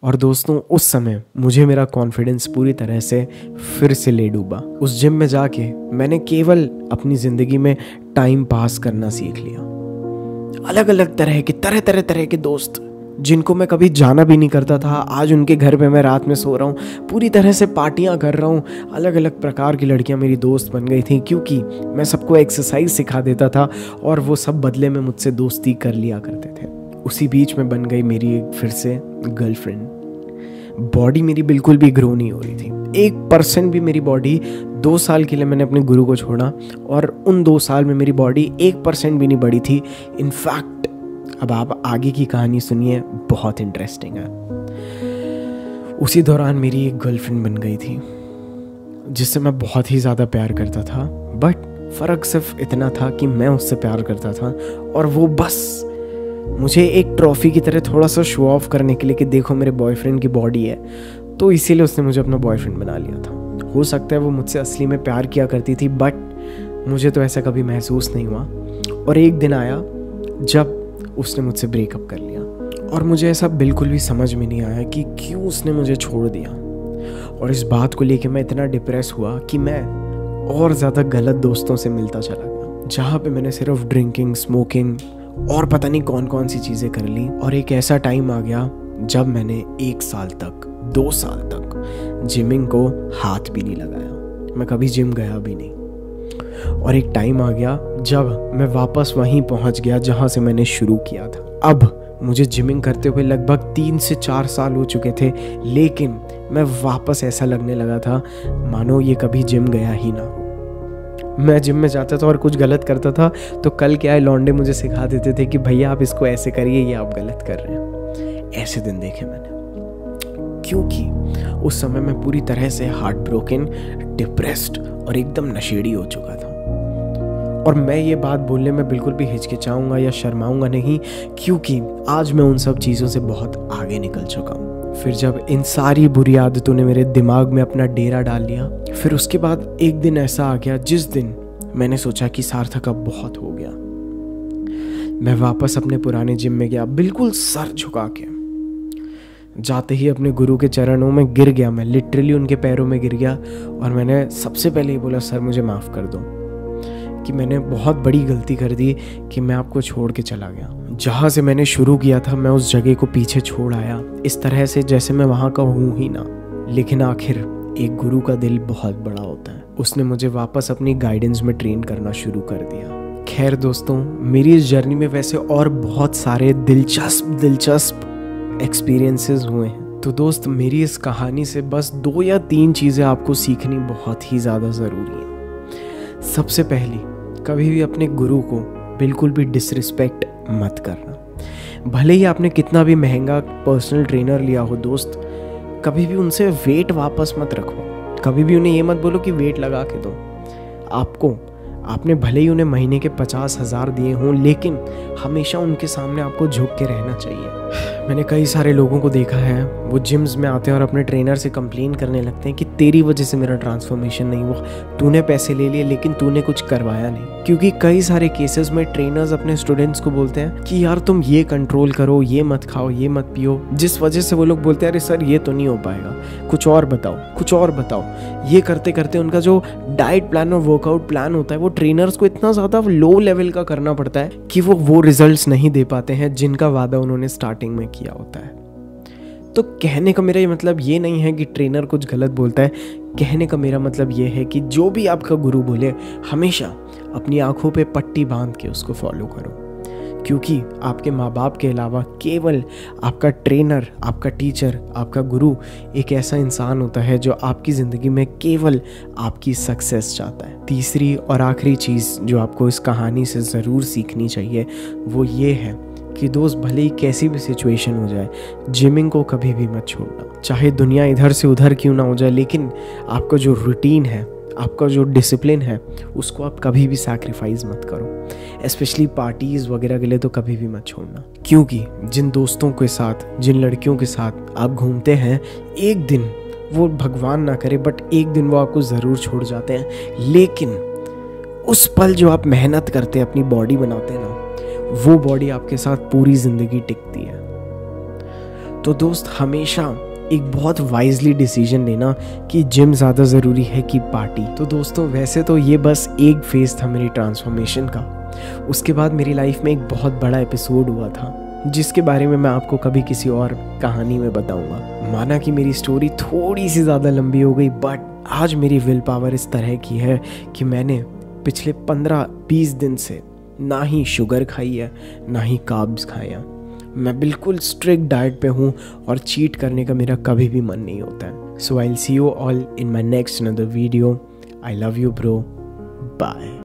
और दोस्तों उस समय मुझे मेरा कॉन्फिडेंस पूरी तरह से फिर से ले डूबा। उस जिम में जाके मैंने केवल अपनी ज़िंदगी में टाइम पास करना सीख लिया। अलग अलग तरह के दोस्त जिनको मैं कभी जाना भी नहीं करता था, आज उनके घर पे मैं रात में सो रहा हूँ, पूरी तरह से पार्टियाँ कर रहा हूँ। अलग अलग प्रकार की लड़कियाँ मेरी दोस्त बन गई थी क्योंकि मैं सबको एक्सरसाइज सिखा देता था और वो सब बदले में मुझसे दोस्ती कर लिया करते थे। उसी बीच में बन गई मेरी एक फिर से गर्लफ्रेंड। बॉडी मेरी बिल्कुल भी ग्रो नहीं हो रही थी, 1% भी मेरी बॉडी। 2 साल के लिए मैंने अपने गुरु को छोड़ा और उन 2 साल में मेरी बॉडी 1% भी नहीं बढ़ी थी। इनफैक्ट अब आप आगे की कहानी सुनिए, बहुत इंटरेस्टिंग है। उसी दौरान मेरी एक गर्लफ्रेंड बन गई थी जिससे मैं बहुत ही ज़्यादा प्यार करता था, बट फ़र्क सिर्फ इतना था कि मैं उससे प्यार करता था और वो बस मुझे एक ट्रॉफी की तरह थोड़ा सा शो ऑफ करने के लिए कि देखो मेरे बॉयफ्रेंड की बॉडी है, तो इसीलिए उसने मुझे अपना बॉयफ्रेंड बना लिया था। हो सकता है वो मुझसे असली में प्यार किया करती थी, बट मुझे तो ऐसा कभी महसूस नहीं हुआ। और एक दिन आया जब उसने मुझसे ब्रेकअप कर लिया और मुझे ऐसा बिल्कुल भी समझ में नहीं आया कि क्यों उसने मुझे छोड़ दिया। और इस बात को लेकर मैं इतना डिप्रेस हुआ कि मैं और ज़्यादा गलत दोस्तों से मिलता चला गया, जहाँ पे मैंने सिर्फ ड्रिंकिंग, स्मोकिंग और पता नहीं कौन कौन सी चीज़ें कर ली। और एक ऐसा टाइम आ गया जब मैंने 1 साल तक, 2 साल तक जिमिंग को हाथ भी नहीं लगाया। मैं कभी जिम गया भी नहीं। और एक टाइम आ गया जब मैं वापस वहीं पहुंच गया जहां से मैंने शुरू किया था। अब मुझे जिमिंग करते हुए लगभग 3 से 4 साल हो चुके थे, लेकिन मैं वापस ऐसा लगने लगा था मानो ये कभी जिम गया ही ना हो। मैं जिम में जाता था और कुछ गलत करता था तो कल क्या है, लौंडे मुझे सिखा देते थे कि भैया आप इसको ऐसे करिए, ये आप गलत कर रहे हैं। ऐसे दिन देखे मैंने, क्योंकि उस समय मैं पूरी तरह से हार्ट ब्रोकन, डिप्रेस्ड और एकदम नशेड़ी हो चुका था। और मैं ये बात बोलने में बिल्कुल भी हिचकिचाऊंगा या शर्माऊंगा नहीं, क्योंकि आज मैं उन सब चीज़ों से बहुत आगे निकल चुका हूँ। फिर जब इन सारी बुरी आदतों ने मेरे दिमाग में अपना डेरा डाल लिया, फिर उसके बाद एक दिन ऐसा आ गया जिस दिन मैंने सोचा कि सार्थक अब बहुत हो गया। मैं वापस अपने पुराने जिम में गया, बिल्कुल सर झुका के। जाते ही अपने गुरु के चरणों में गिर गया, मैं लिटरली उनके पैरों में गिर गया और मैंने सबसे पहले ये बोला, सर मुझे माफ़ कर दो कि मैंने बहुत बड़ी गलती कर दी कि मैं आपको छोड़ के चला गया। जहाँ से मैंने शुरू किया था मैं उस जगह को पीछे छोड़ आया, इस तरह से जैसे मैं वहाँ का हूँ ही ना। लेकिन आखिर एक गुरु का दिल बहुत बड़ा होता है, उसने मुझे वापस अपनी गाइडेंस में ट्रेन करना शुरू कर दिया। खैर दोस्तों, मेरी इस जर्नी में वैसे और बहुत सारे दिलचस्प एक्सपीरियंसेस हुए हैं। तो दोस्त, मेरी इस कहानी से बस 2 या 3 चीज़ें आपको सीखनी बहुत ही ज़्यादा ज़रूरी है। सबसे पहली, कभी भी अपने गुरु को बिल्कुल भी डिसरिस्पेक्ट मत करना। भले ही आपने कितना भी महंगा पर्सनल ट्रेनर लिया हो दोस्त, कभी भी उनसे वेट वापस मत रखो। कभी भी उन्हें ये मत बोलो कि वेट लगा के दो। आपने भले ही उन्हें महीने के 50,000 दिए हों, लेकिन हमेशा उनके सामने आपको झुक के रहना चाहिए। मैंने कई सारे लोगों को देखा है, वो जिम्स में आते हैं और अपने ट्रेनर से कंप्लेन करने लगते हैं कि तेरी वजह से मेरा ट्रांसफॉर्मेशन नहीं हुआ, तूने पैसे ले लिए लेकिन तूने कुछ करवाया नहीं। क्योंकि कई सारे केसेस में ट्रेनर्स अपने स्टूडेंट्स को बोलते हैं कि यार तुम ये कंट्रोल करो, ये मत खाओ, ये मत पियो, जिस वजह से वो लोग बोलते हैं अरे सर ये तो नहीं हो पाएगा, कुछ और बताओ। ये करते करते उनका जो डाइट प्लान और वर्कआउट प्लान होता है वो ट्रेनर्स को इतना ज़्यादा लो लेवल का करना पड़ता है कि वो रिजल्ट्स नहीं दे पाते हैं जिनका वादा उन्होंने स्टार्टिंग में किया होता है। तो कहने का मेरा ये मतलब ये नहीं है कि ट्रेनर कुछ गलत बोलता है। कहने का मेरा मतलब ये है कि जो भी आपका गुरु बोले हमेशा अपनी आंखों पे पट्टी बांध के उसको फॉलो करो, क्योंकि आपके माँ बाप के अलावा केवल आपका ट्रेनर, आपका टीचर, आपका गुरु एक ऐसा इंसान होता है जो आपकी ज़िंदगी में केवल आपकी सक्सेस चाहता है। तीसरी और आखिरी चीज़ जो आपको इस कहानी से ज़रूर सीखनी चाहिए वो ये है कि दोस्त, भले ही कैसी भी सिचुएशन हो जाए, जिमिंग को कभी भी मत छोड़ना। चाहे दुनिया इधर से उधर क्यों ना हो जाए, लेकिन आपका जो रूटीन है, आपका जो डिसिप्लिन है, उसको आप कभी भी सैक्रिफाइस मत करो। स्पेशली पार्टीज़ वगैरह के लिए तो कभी भी मत छोड़ना, क्योंकि जिन दोस्तों के साथ, जिन लड़कियों के साथ आप घूमते हैं, एक दिन वो भगवान ना करे बट एक दिन वो आपको ज़रूर छोड़ जाते हैं। लेकिन उस पल जो आप मेहनत करते हैं, अपनी बॉडी बनाते हैं ना, वो बॉडी आपके साथ पूरी ज़िंदगी टिकती है। तो दोस्त हमेशा एक बहुत वाइजली डिसीजन लेना कि जिम ज़्यादा ज़रूरी है कि पार्टी। तो दोस्तों वैसे तो ये बस एक फेज़ था मेरी ट्रांसफॉर्मेशन का। उसके बाद मेरी लाइफ में एक बहुत बड़ा एपिसोड हुआ था जिसके बारे में मैं आपको कभी किसी और कहानी में बताऊंगा। माना कि मेरी स्टोरी थोड़ी सी ज़्यादा लंबी हो गई, बट आज मेरी विल पावर इस तरह की है कि मैंने पिछले 15-20 दिन से ना ही शुगर खाई है ना ही कार्ब्स खाए हैं। मैं बिल्कुल स्ट्रिक्ट डाइट पे हूँ और चीट करने का मेरा कभी भी मन नहीं होता है। So I will see you all in my next another video. I love you bro, bye.